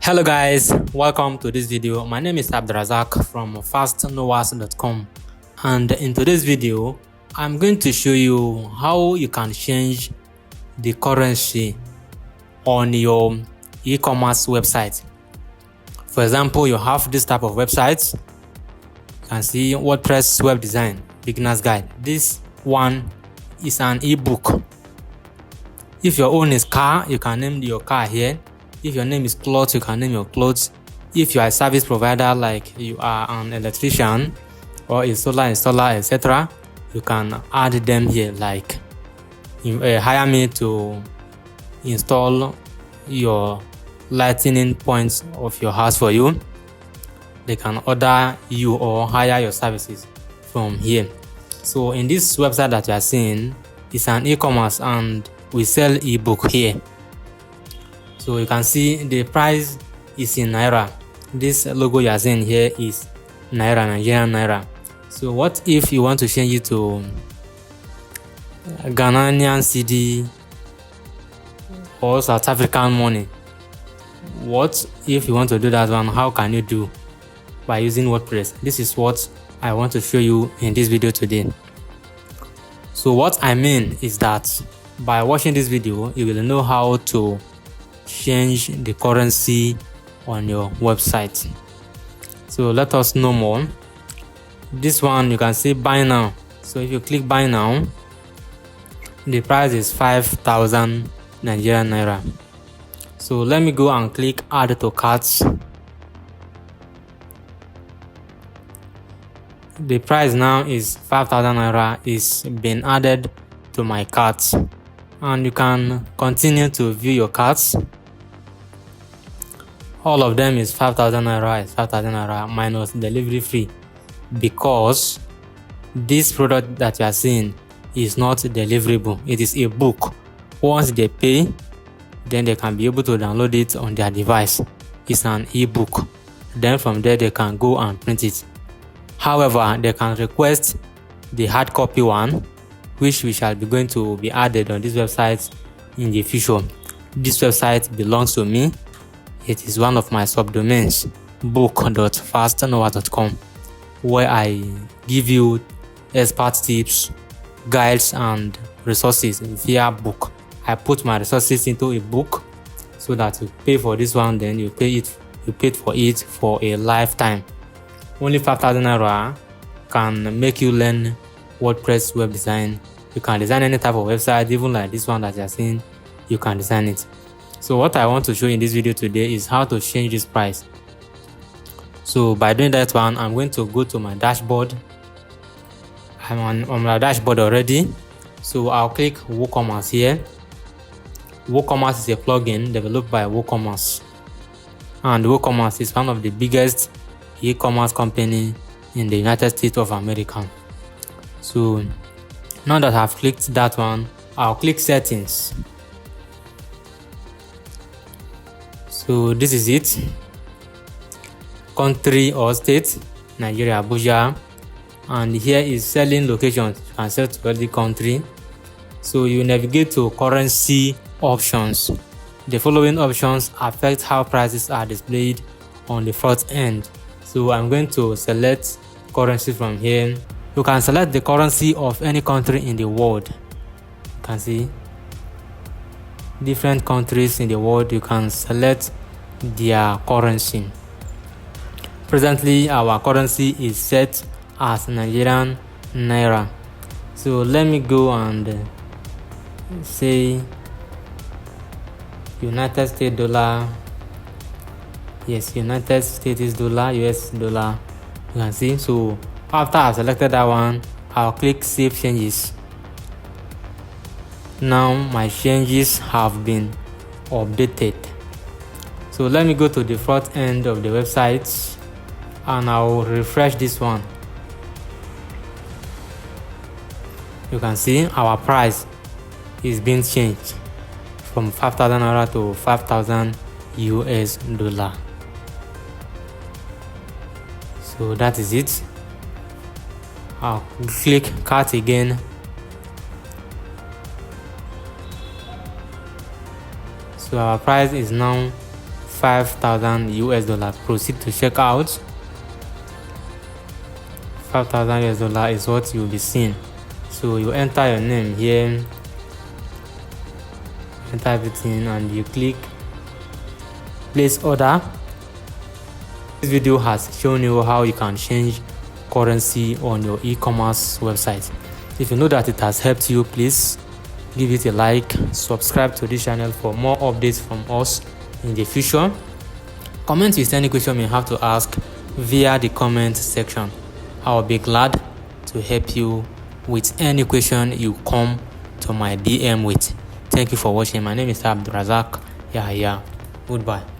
Hello guys, welcome to this video. My name is Abdrazak from fastnowas.com, and in today's video I'm going to show you how you can change the currency on your e-commerce website. For example, you have this type of website. You can see WordPress web design beginner's guide. This one is an ebook. If your own is car, you can name your car here. If your name is clothes, you can name your clothes. If you are a service provider, like you are an electrician or a solar installer, etc., you can add them here, like hire me to install your lightning points of your house for you. They can order you or hire your services from here. So in this website that you are seeing, it's an e-commerce and we sell ebook here. So you can see the price is in Naira. This logo you are seeing here is Naira, Nigerian Naira. So what if you want to change it to Ghanaian cedi or South African money? What if you want to do that one? How can you do? By using WordPress. This is what I want to show you in this video today. So what I mean is that by watching this video, you will know how to change the currency on your website. So let us know more. This one you can see buy now. So if you click buy now, the price is 5,000 Nigerian Naira. So let me go and click add to cart. The price now is 5,000 Naira is being added to my cart, and you can continue to view your carts. All of them is 5,000 Naira, is 5,000 Naira minus delivery fee, because this product that you are seeing is not deliverable. It is a book. Once they pay, then they can be able to download it on their device. It's an ebook. Then from there they can go and print it. However, they can request the hard copy one, which we shall be going to be added on this website in the future. This website belongs to me. It is one of my subdomains, book.fastnowas.com, where I give you expert tips, guides, and resources via book. I put my resources into a book so that you pay for this one, then you paid for it for a lifetime. Only 5,000 Naira can make you learn WordPress web design. You can design any type of website, even like this one that you are seeing, you can design it. So what I want to show in this video today is how to change this price. So by doing that one, I'm going to go to my dashboard. I'm on my dashboard already. So I'll click WooCommerce here. WooCommerce is a plugin developed by WooCommerce. And WooCommerce is one of the biggest e-commerce company in the United States of America. So now that I've clicked that one, I'll click settings. So this is it. Country or state, Nigeria, Abuja. And here is selling locations. You can sell to every country. So you navigate to currency options. The following options affect how prices are displayed on the front end. So I'm going to select currency from here. You can select the currency of any country in the world. You can see different countries in the world. You can select their currency. Presently, our currency is set as Nigerian Naira. So let me go and say United States dollar. Yes, United States dollar, US dollar. You can see. So after I selected that one, I'll click save changes. Now my changes have been updated. So let me go to the front end of the website and I'll refresh this one. You can see our price is being changed from 5,000 Naira to 5,000 US dollar. So that is it. I'll click cart again. So our price is now $5,000 US. Proceed to checkout. $5,000 US is what you'll be seeing. So you enter your name here, enter everything, and you click place order. This video has shown you how you can change currency on your e-commerce website. If you know that it has helped you, please give it a like, subscribe to this channel for more updates from us in the future. Comment with any question you may have to ask via the comment section. I will be glad to help you with any question you come to my DM with. Thank you for watching. My name is Abdurazak Yahya. Goodbye.